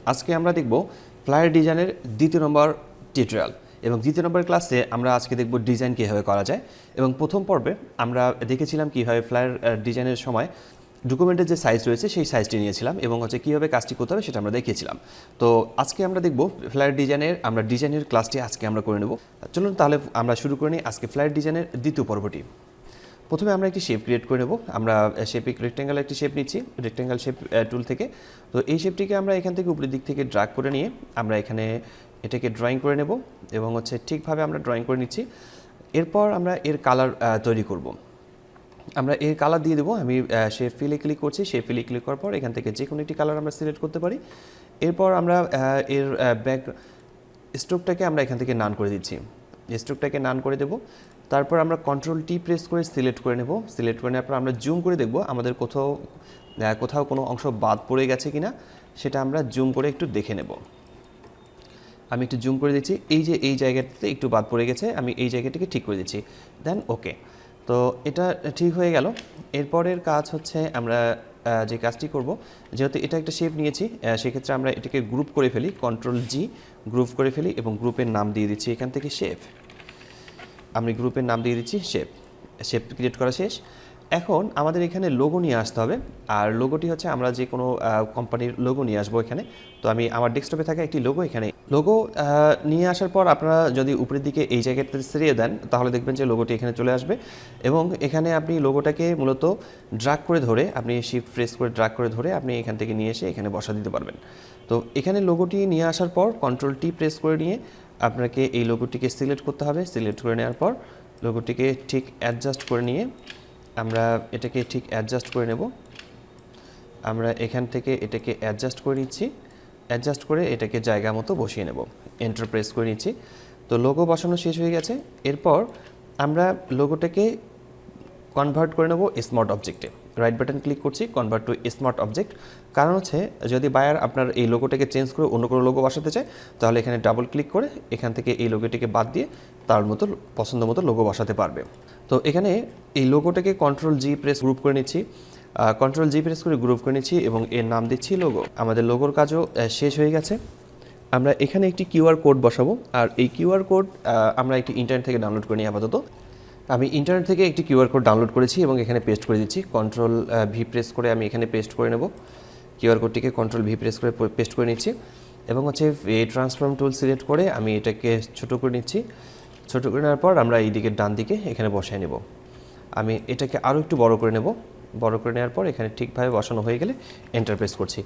আজকে আমরা দেখব ফ্লায়ার ডিজাইনের দ্বিতীয় নম্বর টিউটোরিয়াল এবং দ্বিতীয় নম্বর ক্লাসে আমরা আজকে দেখব ডিজাইন কীভাবে করা যায় এবং প্রথম পর্বে আমরা দেখেছিলাম কীভাবে ফ্লায়ার ডিজাইনের সময় ডকুমেন্টের যে সাইজ রয়েছে সেই সাইজটি নিয়েছিলাম এবং কীভাবে কাজটি করতে হবে সেটা আমরা দেখিয়েছিলাম। তো আজকে আমরা দেখব ফ্লায়ার ডিজাইনের ক্লাসটি আজকে আমরা করে নেব। চলুন তাহলে আমরা শুরু করে নিই আজকে ফ্লায়ার ডিজাইনের দ্বিতীয় পর্বটি। প্রথমে আমরা একটি শেপ ক্রিয়েট করে নেব। আমরা রেক্ট্যাঙ্গেল একটি শেপ নিচ্ছি রেক্ট্যাঙ্গেল শেপ টুল থেকে। তো এই শেপটিকে আমরা এখান থেকে উপরের দিক থেকে ড্র্যাগ করে নিয়ে আমরা এখানে এটাকে ড্রয়িং করে নেব এবং ঠিকভাবে আমরা ড্রয়িং করে নিচ্ছি। এরপর আমরা এর কালার তৈরি করব। আমরা এর কালার দিয়ে দেবো। আমি শেপ ফিলে ক্লিক করছি। শেপ ফিলে ক্লিক করার পর এখান থেকে যে কোনো একটি কালার আমরা সিলেক্ট করতে পারি। এরপর আমরা এর ব্যাক স্ট্রোকটাকে আমরা এখান থেকে নান করে দিচ্ছি। স্ট্রোকটাকে নান করে দেবো। তারপর আমরা কন্ট্রোল টি প্রেস করে সিলেক্ট করে নেব। সিলেক্ট করে নেওয়ার পর আমরা জুম করে দেখব আমাদের কোথাও কোনো অংশ বাদ পড়ে গেছে কিনা সেটা আমরা জুম করে একটু দেখে নেব। আমি একটু জুম করে দিচ্ছি। এই জায়গাটাতে একটু বাদ পড়ে গেছে, আমি এই জায়গাটাকে ঠিক করে দিচ্ছি। দেন ওকে। তো এটা ঠিক হয়ে গেল। এরপরের কাজ হচ্ছে আমরা যে কাজটি করব, যেহেতু এটা একটা শেপ নিয়েছি সেক্ষেত্রে আমরা এটাকে গ্রুপ করে ফেলি। কন্ট্রোল জি গ্রুপ করে ফেলি এবং গ্রুপের নাম দিয়ে দিচ্ছি এখান থেকে শেপ। আমি গ্রুপের নাম দিয়ে দিচ্ছি শেপ ক্রিয়েট করা শেষ। এখন আমাদের এখানে লোগো নিয়ে আসতে হবে। আর লোগোটি হচ্ছে আমরা যে কোনো কোম্পানির লোগো নিয়ে আসবো এখানে। তো আমি আমার ডেস্কটপে থাকা একটি লোগো লোগো নিয়ে আসার পর আপনারা যদি উপরের দিকে এই জায়গাটাতে সরিয়ে দেন তাহলে দেখবেন যে লোগোটি এখানে চলে আসবে এবং এখানে আপনি লোগোটাকে মূলত ড্র্যাগ করে ধরে আপনি শিফট প্রেস করে ড্র্যাগ করে ধরে আপনি এখান থেকে নিয়ে এসে এখানে বসা দিতে পারবেন। তো এখানে লোগোটি নিয়ে আসার পর কন্ট্রোল টি প্রেস করে নিয়ে আপনাকে এই লোগোটিকে সিলেক্ট করতে হবে। সিলেক্ট করে নেওয়ার পর লোগোটিকে ঠিক অ্যাডজাস্ট করে নিয়ে আমরা এটাকে ঠিক অ্যাডজাস্ট করে নেব। আমরা এখান থেকে এটাকে অ্যাডজাস্ট করে নিচ্ছি। অ্যাডজাস্ট করে এটাকে জায়গা মতো বসিয়ে নেব। এন্টার প্রেস করে নিচ্ছি। তো লোগো বসানো শেষ হয়ে গেছে। এরপর আমরা লোগোটাকে কনভার্ট করে নেব স্মার্ট অবজেক্টে। রাইট বাটন ক্লিক করছি, কনভার্ট টু স্মার্ট অবজেক্ট। কারণ হচ্ছে যদি বায়ার আপনার এই লোগোটাকে চেঞ্জ করে অন্য কোনো লোগো বসাতে চায় তাহলে এখানে ডাবল ক্লিক করে এখান থেকে এই লোগোটিকে বাদ দিয়ে তার মতো পছন্দ মতো লোগো বসাতে পারবে। তো এখানে এই লোগোটাকে কন্ট্রোল জি প্রেস গ্রুপ করে নিচ্ছি। কন্ট্রোল জি প্রেস করে গ্রুপ করে নিচ্ছি এবং এর নাম দিচ্ছি লোগো। আমাদের লোগোর কাজও শেষ হয়ে গেছে। আমরা এখানে একটি কিউআর কোড বসাবো। আর এই কিউআর কোড আমরা একটি ইন্টারনেট থেকে ডাউনলোড করে নিই। আপাতত আমি ইন্টারনেট থেকে একটি কিউআর কোড ডাউনলোড করেছি এবং এখানে পেস্ট করে দিচ্ছি। কন্ট্রোল ভি প্রেস করে আমি এখানে পেস্ট করে নেব। কিউআর কোডটিকে কন্ট্রোল ভি প্রেস করে পেস্ট করে নিচ্ছি এবং এই ট্রান্সফর্ম টুল সিলেক্ট করে আমি এটাকে ছোট করে নিচ্ছি। ছোট করে নেওয়ার পর আমরা এই দিকে ডান দিকে এখানে বসায় নেব। আমি এটাকে আরও একটু বড় করে নেব। বড় করে নেওয়ার পর এখানে ঠিকভাবে বসানো হয়ে গেলে এন্টার প্রেস করছি।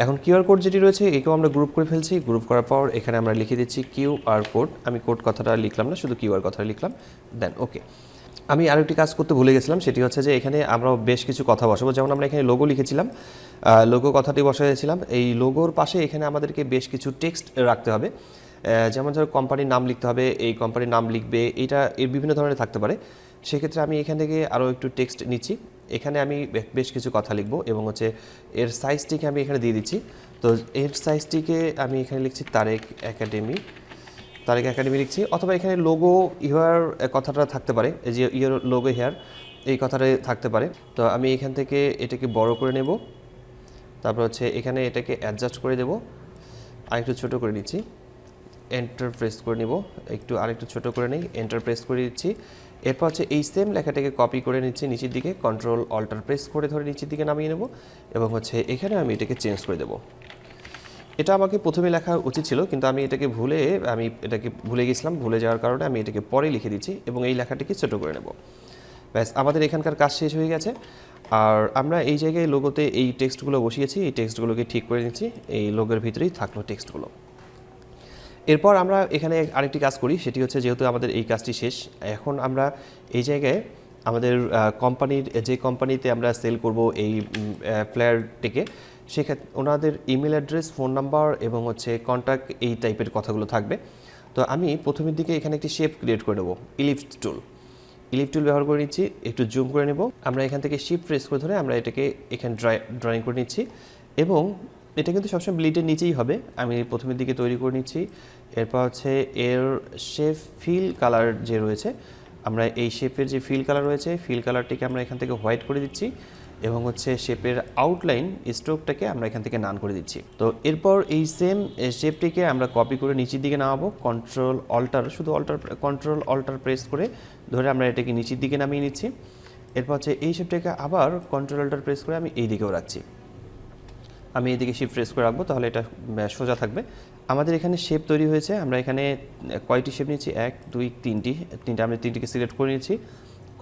এখন কিউআর কোড যেটি রয়েছে একেও আমরা গ্রুপ করে ফেলছি। গ্রুপ করার পর এখানে আমরা লিখে দিচ্ছি কিউআর কোড। আমি কোড কথাটা লিখলাম না, শুধু কিউআর কথাটা লিখলাম। দেন ওকে। আমি আরও একটি কাজ করতে ভুলে গেছিলাম, সেটি হচ্ছে যে এখানে আমরা বেশ কিছু কথা বসাবো। যেমন আমরা এখানে লোগো লিখেছিলাম, লোগো কথাটি বসাইছিলাম। এই লোগোর পাশে এখানে আমাদেরকে বেশ কিছু টেক্সট রাখতে হবে। যেমন ধরো কোম্পানির নাম লিখতে হবে, এই কোম্পানির নাম লিখবে, এর বিভিন্ন ধরনের থাকতে পারে। সেক্ষেত্রে আমি এখান থেকে আরও একটু টেক্সট নিচ্ছি। এখানে আমি বেশ কিছু কথা লিখবো এবং এর সাইজটিকে আমি এখানে দিয়ে দিচ্ছি। তো এর সাইজটিকে আমি এখানে লিখছি তারেক একাডেমি লিখছি। অথবা এখানে লোগো ইহার কথাটা থাকতে পারে, যে ইয়োর লোগো হেয়ার এই কথাটা থাকতে পারে। তো আমি এখান থেকে এটাকে বড় করে নেব। তারপর এখানে এটাকে অ্যাডজাস্ট করে দেব। আরেকটু ছোট করে নিচ্ছি। এন্টার প্রেস করে নিব। আরেকটু ছোট করে নিই। এন্টার প্রেস করে দিচ্ছি। এরপর এই সেম লেখাটাকে কপি করে নিচ্ছি নিচের দিকে। কন্ট্রোল অল্টার প্রেস করে ধরে নিচের দিকে নামিয়ে নেব এবং এখানে আমি এটাকে চেঞ্জ করে দেব। এটা আমাকে প্রথমে লেখা উচিত ছিল কিন্তু আমি এটাকে ভুলে গেছিলাম। ভুলে যাওয়ার কারণে আমি এটাকে পরে লিখে দিচ্ছি এবং এই লেখাটিকে ছোটো করে নেব। ব্যাস, আমাদের এখানকার কাজ শেষ হয়ে গেছে। আর আমরা এই জায়গায় লোগোতে এই টেক্সটগুলো বসিয়েছি। এই টেক্সটগুলোকে ঠিক করে নিচ্ছি। এই লোগোর ভিতরেই থাকলো টেক্সটগুলো। এরপর আমরা এখানে আরেকটি কাজ করি, সেটি হচ্ছে যেহেতু আমাদের এই কাজটি শেষ, এখন আমরা এই জায়গায় আমাদের যে কোম্পানিতে আমরা সেল করব এই ফ্লায়ারটিকে, সেক্ষেত্রে ওনাদের ইমেল অ্যাড্রেস, ফোন নাম্বার এবং কন্ট্যাক্ট এই টাইপের কথাগুলো থাকবে। তো আমি প্রথমের দিকে এখানে একটি শেপ ক্রিয়েট করে নেব। ইলিপ্স টুল ব্যবহার করে নিচ্ছি। একটু জুম করে নেব। আমরা এখান থেকে শিফট প্রেস করে ধরে আমরা এটাকে এখানে ড্রয়িং করে নিচ্ছি এবং এটা কিন্তু সবসময় ব্লিডের নিচেই হবে। আমি প্রথমের দিকে তৈরি করে নিচ্ছি। এরপর এর শেপ ফিল কালার যে রয়েছে, আমরা এই শেপের যে ফিল কালার রয়েছে ফিল কালারটিকে আমরা এখান থেকে হোয়াইট করে দিচ্ছি এবং হচ্ছে শেপের আউটলাইন স্ট্রোকটাকে আমরা এখান থেকে নান করে দিচ্ছি। তো এরপর এই সেম শেপটিকে আমরা কপি করে নিচের দিকে নামাবো, কন্ট্রোল অল্টার প্রেস করে ধরে আমরা এটাকে নিচের দিকে নামিয়ে নিচ্ছি। এরপর হচ্ছে এই শেপটাকে আবার কন্ট্রোল অল্টার প্রেস করে আমি এই দিকেও রাখছি। আমি এদিকে শিফট প্রেস করে রাখবো, তাহলে এটা সোজা থাকবে। আমাদের এখানে শেপ তৈরি হয়েছে। আমরা এখানে কয়টি শেপ নিয়েছি, 1 2 3টি আমরা 3টিকে সিলেক্ট করে নিয়েছি।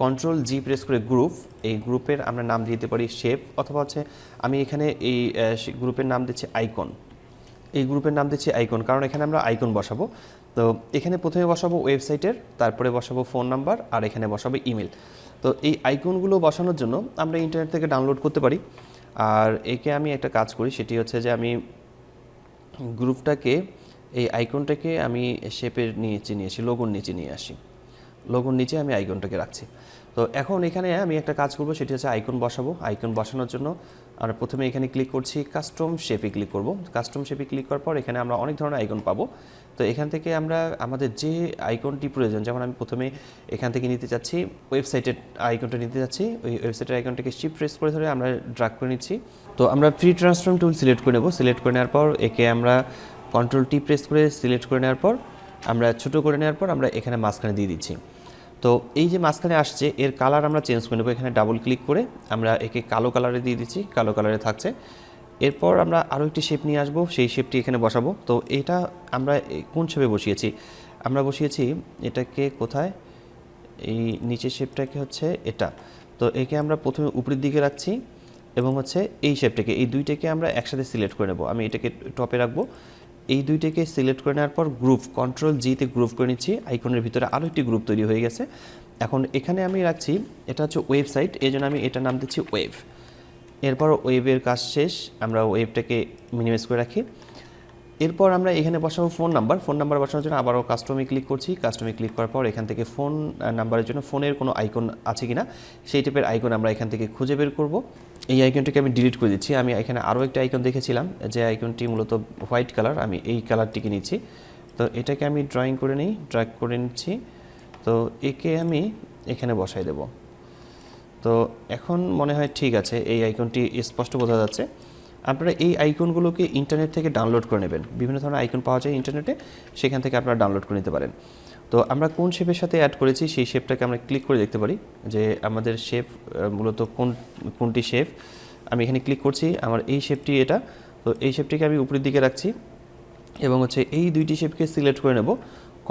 কন্ট্রোল জি প্রেস করে গ্রুপ, এই গ্রুপের আমরা নাম দিতে পারি শেপ, অথবা হচ্ছে আমি এখানে এই গ্রুপের নাম দিচ্ছি আইকন। এই গ্রুপের নাম দিচ্ছি আইকন, কারণ এখানে আমরা আইকন বসাবো। তো এখানে প্রথমে বসাবো ওয়েবসাইটের, তারপরে বসাবো ফোন নাম্বার, আর এখানে বসাবো ইমেল। তো এই আইকনগুলো বসানোর জন্য আমরা ইন্টারনেট থেকে ডাউনলোড করতে পারি। আর একে আমি একটা কাজ করি, সেটি হচ্ছে যে আমি গ্রুপটাকে, এই আইকনটাকে আমি শেপের নিচে নিয়েছি, লোগোর নিচে নিয়ে আসি। লোগোর নিচে আমি আইকনটাকে রাখছি। তো এখন এখানে আমি একটা কাজ করব, সেটি হচ্ছে আইকন বসাবো। আইকন বসানোর জন্য আমরা প্রথমে এখানে ক্লিক করছি, কাস্টম শেপে ক্লিক করব। কাস্টম শেপে ক্লিক করার পর এখানে আমরা অনেক ধরনের আইকন পাবো। তো এখান থেকে আমরা আমাদের যে আইকনটি প্রয়োজন, যেমন আমি প্রথমে এখান থেকে নিতে চাচ্ছি ওয়েবসাইটের আইকনটা নিতে চাচ্ছি, ওই ওয়েবসাইটের আইকনটাকে শিফট প্রেস করে ধরে আমরা ড্র্যাগ করে নিচ্ছি। তো আমরা ফ্রি ট্রান্সফর্ম টুল সিলেক্ট করে নেব। সিলেক্ট করে নেওয়ার পর একে আমরা কন্ট্রোল টি প্রেস করে সিলেক্ট করে নেওয়ার পর আমরা ছোটো করে নেওয়ার পর আমরা এখানে মাঝখানে দিয়ে দিচ্ছি। তো এই যে মাঝখানে আসছে, এর কালার আমরা চেঞ্জ করে নেব। এখানে ডাবল ক্লিক করে আমরা একে কালো কালারে দিয়ে দিচ্ছি, কালো কালারে থাকছে। এরপর আমরা আরও একটি শেপ নিয়ে আসবো, সেই শেপটি এখানে বসাবো। তো এটা আমরা কোন শেপে বসিয়েছি, আমরা বসিয়েছি এটাকে কোথায়, এই নিচের শেপটাকে হচ্ছে এটা। তো একে আমরা প্রথমে উপরের দিকে রাখছি এবং হচ্ছে এই শেপটাকে, এই দুইটাকে আমরা একসাথে সিলেক্ট করে নেব। আমি এটাকে টপে রাখবো। এই দুইটাকে সিলেক্ট করে নেওয়ার পর গ্রুপ, কন্ট্রোল জিতে গ্রুপ করে নিচ্ছি। আইকনের ভিতরে আরও একটি গ্রুপ তৈরি হয়ে গেছে। এখন এখানে আমি রাখছি, এটা হচ্ছে ওয়েবসাইট, এই জন্য আমি এটার নাম দিচ্ছি ওয়েব। এরপর ওয়েবের কাজ শেষ, আমরা ওয়েবটাকে মিনিমাইজ করে রাখি। এরপর আমরা এখানে বসাবো ফোন নাম্বার। ফোন নাম্বার বসানোর জন্য আবারও কাস্টমে ক্লিক করছি। কাস্টমে ক্লিক করার পর এখান থেকে ফোন নাম্বারের জন্য ফোনের কোনো আইকন আছে কিনা, সেই টাইপের আইকন আমরা এখান থেকে খুঁজে বের করব। এই আইকনটিকে আমি ডিলিট করে দিচ্ছি। আমি এখানে আরও একটা আইকন দেখেছিলাম, যে আইকনটি মূলত হোয়াইট কালার, আমি এই কালারটিকে নিচ্ছি। তো এটাকে আমি ড্রয়িং করে নিই, ড্র্যাগ করে নিচ্ছি। তো একে আমি এখানে বসাই দেব। তো এখন মনে হয় ঠিক আছে, এই আইকনটি স্পষ্ট বোঝা যাচ্ছে। আপনারা এই আইকনগুলোকে ইন্টারনেট থেকে ডাউনলোড করে নেবেন। বিভিন্ন ধরনের আইকন পাওয়া যায় ইন্টারনেটে, সেখান থেকে আপনারা ডাউনলোড করে নিতে পারেন। তো আমরা কোন শেপের সাথে অ্যাড করেছি, সেই শেপটাকে আমরা ক্লিক করে দেখতে পারি যে আমাদের শেপ মূলত কোনটি শেপ। আমি এখানে ক্লিক করছি, আমার এই শেপটি এটা। তো এই শেপটিকে আমি উপরের দিকে রাখছি এবং হচ্ছে এই দুইটি শেপকে সিলেক্ট করে নেব।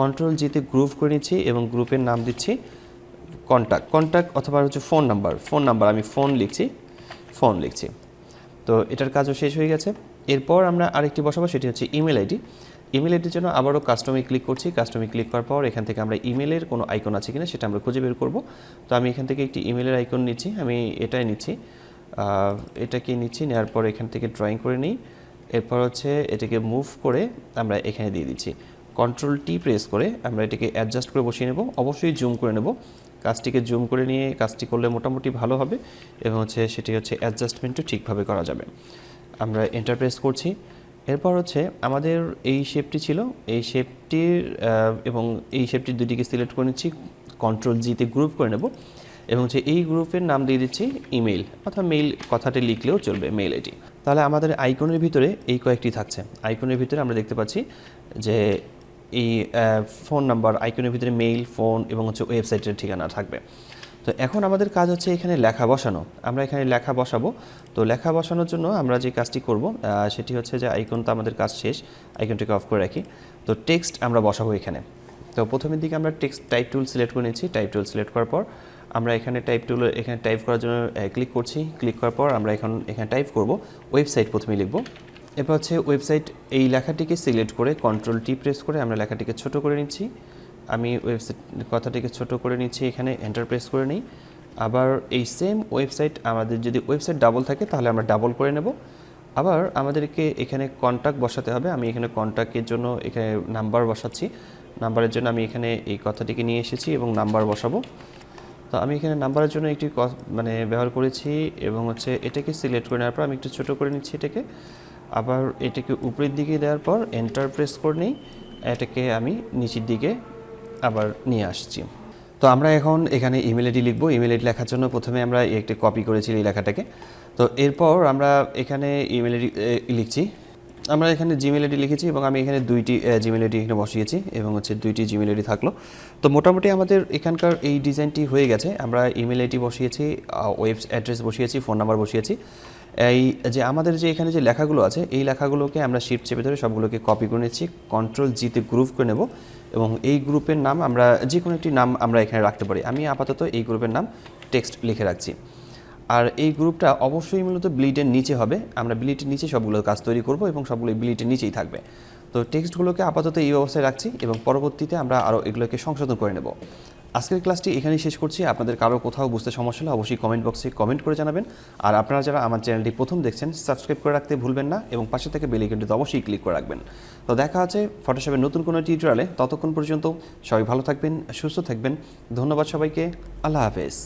কন্ট্রোল জিতে গ্রুপ করে নিচ্ছি এবং গ্রুপের নাম দিচ্ছি কন্ট্যাক্ট অথবা হচ্ছে ফোন নাম্বার আমি ফোন লিখছি। তো এটার কাজও শেষ হয়ে গেছে। এরপর আমরা আরেকটি বসাবো, সেটি হচ্ছে ইমেল আইডি। ইমেল আইডির জন্য আবারও কাস্টমে ক্লিক করছি। কাস্টমে ক্লিক করার পর এখান থেকে আমরা ইমেলের কোনো আইকন আছে কিনা সেটা আমরা খুঁজে বের করব। তো আমি এখান থেকে একটি ইমেলের আইকন নিচ্ছি, আমি এটাই নিচ্ছি, এটাকে নিচ্ছি। নেওয়ার পর এখান থেকে ড্রয়িং করে নিই। এরপর হচ্ছে এটাকে মুভ করে আমরা এখানে দিয়ে দিচ্ছি। কন্ট্রোল টি প্রেস করে আমরা এটাকে অ্যাডজাস্ট করে বসিয়ে নেব। অবশ্যই জুম করে নেব, কাজটিকে জুম করে নিয়ে কাজটি করলে মোটামুটি ভালো হবে এবং হচ্ছে সেটি হচ্ছে অ্যাডজাস্টমেন্টও ঠিকভাবে করা যাবে। আমরা এন্টার প্রেস করছি। এরপর হচ্ছে আমাদের এই শেপটি ছিল, এই শেপটির এবং এই শেপটির দুটিকে সিলেক্ট করে নিচ্ছি, কন্ট্রোল জিতে গ্রুপ করে নেব এবং হচ্ছে এই গ্রুপের নাম দিয়ে দিচ্ছি ইমেল, অথবা মেইল কথাটি লিখলেও চলবে, মেইল আইডি। তাহলে আমাদের আইকনের ভিতরে এই কয়েকটি থাকছে। আইকনের ভিতরে আমরা দেখতে পাচ্ছি যে এই ফোন নাম্বার, আইকনের ভিতরে মেইল, ফোন এবং হচ্ছে ওয়েবসাইটের ঠিকানা থাকবে। তো এখন আমাদের কাজ হচ্ছে এখানে লেখা বসানো। আমরা এখানে লেখা বসাবো। তো লেখা বসানোর জন্য আমরা যে কাজটি করব সেটি হচ্ছে যে আইকন তো আমাদের কাজ শেষ, আইকনটিকে অফ করে রাখি। তো টেক্সট আমরা বসাবো এখানে। তো প্রথমের দিকে আমরা টেক্সট টাইপ টুল সিলেক্ট করে নিচ্ছি। টাইপ টুল সিলেক্ট করার পর আমরা এখানে এখানে টাইপ করার জন্য ক্লিক করছি। ক্লিক করার পর আমরা এখানে টাইপ করব ওয়েবসাইট, প্রথমে লিখব। এরপর হচ্ছে ওয়েবসাইট, এই লেখাটিকে সিলেক্ট করে কন্ট্রোল টি প্রেস করে আমরা লেখাটিকে ছোট করে নিচ্ছি। আমি ওয়েবসাইট কথাটিকে ছোট করে নিচ্ছি, এখানে এন্টার প্রেস করে নিই। আবার এই সেম ওয়েবসাইট, আমাদের যদি ওয়েবসাইট ডাবল থাকে তাহলে আমরা ডাবল করে নেব। আবার আমাদেরকে এখানে কন্ট্যাক্ট বসাতে হবে। আমি এখানে কন্ট্যাক্টের জন্য এখানে নাম্বার বসাচ্ছি। নাম্বারের জন্য আমি এখানে এই কথাটিকে নিয়ে এসেছি এবং নাম্বার বসাবো। তো আমি এখানে নাম্বারের জন্য একটি ব্যবহার করেছি এবং হচ্ছে এটাকে সিলেক্ট করে নেওয়ার পর আমি একটু ছোটো করে নিচ্ছি এটাকে। আবার এটাকে উপরের দিকে দেওয়ার পর এন্টার প্রেস করে নিই, এটাকে আমি নিচের দিকে আবার নিয়ে আসছি। তো আমরা এখন এখানে ইমেল আইডি লিখব। ইমেল আইডি লেখার জন্য প্রথমে আমরা একটি কপি করেছি এই লেখাটাকে। তো এরপর আমরা এখানে ইমেল আইডি লিখছি। আমরা এখানে জিমেল আইডি লিখেছি এবং আমি এখানে দুইটি জিমেল আইডি এখানে বসিয়েছি এবং হচ্ছে দুইটি জিমেল আইডি থাকলো। তো মোটামুটি আমাদের এখানকার এই ডিজাইনটি হয়ে গেছে। আমরা ইমেল আইডি বসিয়েছি, ওয়েব অ্যাড্রেস বসিয়েছি, ফোন নাম্বার বসিয়েছি। এই যে আমাদের যে এখানে যে লেখাগুলো আছে এই লেখাগুলোকে আমরা শিফট চেপে ধরে সবগুলোকে কপি করে নিচ্ছি, কন্ট্রোল জিতে গ্রুপ করে নেব এবং এই গ্রুপের নাম আমরা যে কোনো একটি নাম আমরা এখানে রাখতে পারি। আমি আপাতত এই গ্রুপের নাম টেক্সট লিখে রাখছি। আর এই গ্রুপটা অবশ্যই মূলত ব্লিডের নিচে হবে। আমরা ব্লিডের নিচে সবগুলো কাজ তৈরি করব এবং সবগুলো ব্লিডের নিচেই থাকবে। তো টেক্সটগুলোকে আপাতত এই অবস্থায় রাখছি এবং পরবর্তীতে আমরা আরও এগুলোকে সংশোধন করে নেব। আজকের ক্লাসটি এখানেই শেষ করছি। আপনাদের কারো কোথাও বুঝতে সমস্যা হলে অবশ্যই কমেন্ট বক্সে কমেন্ট করে জানাবেন। আর আপনারা যারা আমার চ্যানেলটি প্রথম দেখছেন সাবস্ক্রাইব করে রাখতে ভুলবেন না এবং পাশে থেকে বেল আইকনটিতে অবশ্যই ক্লিক করে রাখবেন। তো দেখা আছে ফটোশপের নতুন কোনো টিউটোরিয়ালে। ততক্ষণ পর্যন্ত সবাই ভালো থাকবেন, সুস্থ থাকবেন। ধন্যবাদ সবাইকে। আল্লাহ হাফেজ।